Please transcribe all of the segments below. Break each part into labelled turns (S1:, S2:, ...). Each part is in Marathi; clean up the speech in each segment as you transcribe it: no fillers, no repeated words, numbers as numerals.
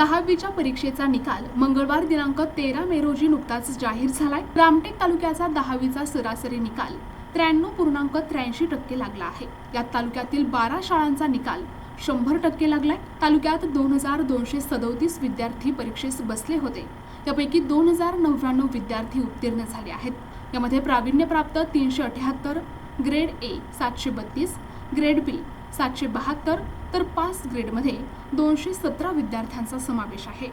S1: 10वीच्या परीक्षेचा निकाल मंगळवार दिनांक 13 मे रोजी नुकताच जाहीर झालाय। रामटेक तालुक्याचा 10वीचा सरासरी निकाल 93.83% लागला आहे। यात तालुक्यातील 12 शाळांचा निकाल 100% लागलाय। तालुक्यात 2237 विद्यार्थी परीक्षेस बसले होते। यापैकी 2099 विद्यार्थी उत्तीर्ण झाले आहेत। यामध्ये प्रावीण्य प्राप्त 378, ग्रेड ए 732, ग्रेड बी 772 तर पास ग्रेडमध्ये 217 विद्यार्थ्यांचा समावेश आहे।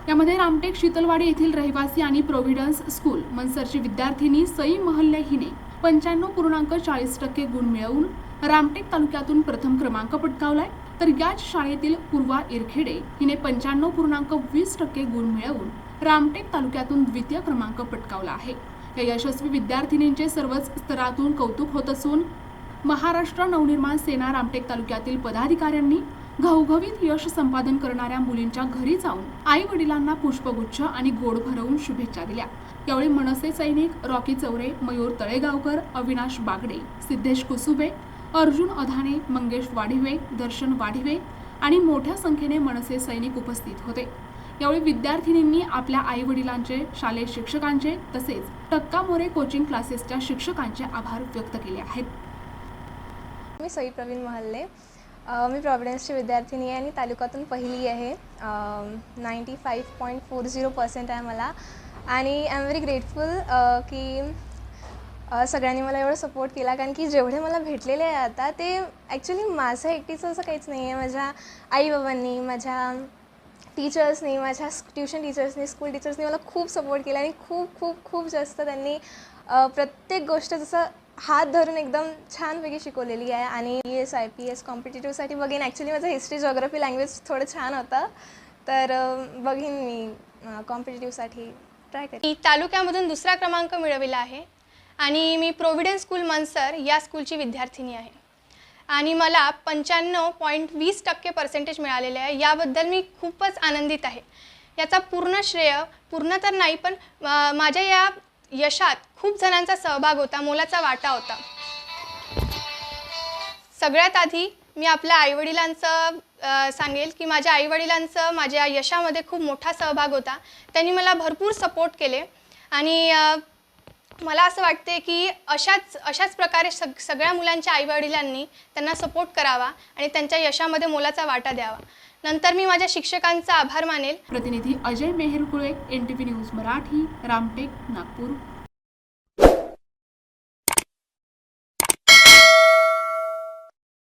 S1: यामध्ये रामटेक शीतलवाडी येथील रहिवासी आणि प्रोव्हिडन्स स्कूल मनसरची विद्यार्थिनी सई महल्ले हिने 95.40% गुण मिळवून रामटेक तालुक्यातून प्रथम क्रमांक पटकावलाय। तर याच शाळेतील पूर्वा इरखेडे हिने 95.20% गुण मिळवून रामटेक तालुक्यातून द्वितीय क्रमांक पटकावला आहे। या यशस्वी विद्यार्थिनींचे सर्वच स्तरातून कौतुक होत असून महाराष्ट्र नवनिर्माण सेना रामटेक तालुक्यातील पदाधिकाऱ्यांनी घवघवीत यश संपादन करणाऱ्या मुलींच्या घरी जाऊन आई वडिलांना पुष्पगुच्छ आणि गोड भरवून शुभेच्छा दिल्या। यावेळी मनसे सैनिक रॉकी चौरे, मयूर तळेगावकर, अविनाश बागडे, सिद्धेश कुसुबे, अर्जुन अधाणे, मंगेश वाढिवे, दर्शन वाढिवे आणि मोठ्या संख्येने मनसे सैनिक उपस्थित होते। यावेळी विद्यार्थिनींनी आपल्या आई वडिलांचे, शालेय शिक्षकांचे तसेच टक्का मोरे कोचिंग क्लासेसच्या शिक्षकांचे आभार व्यक्त केले आहेत।
S2: मी सई प्रवीण महल्ले, मी प्रॉव्हिडन्सची विद्यार्थिनी आहे आणि तालुक्यातून पहिली आहे। 95.40% आहे मला आणि आय एम व्हेरी ग्रेटफुल की सगळ्यांनी मला एवढं सपोर्ट केला, कारण की जेवढे मला भेटलेले आहे आता ते ॲक्च्युली माझं एकटीचं असं काहीच नाही आहे। माझ्या आईबाबांनी, माझ्या टीचर्सनी, माझ्या ट्युशन टीचर्सनी, स्कूल टीचर्सनी मला खूप सपोर्ट केला आणि खूप खूप खूप जास्त त्यांनी प्रत्येक गोष्ट जसं हात धरून एकदम छानपैकी शिकवलेली आहे। आणि IAS IPS कॉम्पिटिटिव्हसाठी बघेन। ॲक्च्युली माझं हिस्ट्री, जिओग्राफी, लँग्वेज थोडं छान होतं, तर बघेन मी कॉम्पिटिटिव्हसाठी ट्राय करेन।
S3: मी तालुक्यामधून दुसरा क्रमांक मिळवला आहे आणि मी प्रोव्हिडन्स स्कूल मनसर या स्कूलची विद्यार्थिनी आहे आणि मला 95.20% मिळालेले आहे। याबद्दल मी खूपच आनंदित आहे। याचा पूर्ण श्रेय, पूर्ण तर नाही पण माझ्या या यशात खूप जणांचा सहभाग होता, मोलाचा वाटा होता। सगळ्यात आधी मी आपल्या आईवडिलांचं सांगेल की माझ्या आईवडिलांचं माझ्या यशामध्ये खूप मोठा सहभाग होता। त्यांनी मला भरपूर सपोर्ट केले आणि मला असं वाटते की अशाच प्रकारे सगळ्या मुलांच्या आईवडिलांनी त्यांना सपोर्ट करावा आणि त्यांच्या यशामध्ये मोलाचा वाटा द्यावा। नंतर मी माझ्या शिक्षकांचा आभार मानेल।
S1: प्रतिनिधी अजय मेहरकुळे, NTV न्यूज मराठी, रामटेक, नागपूर।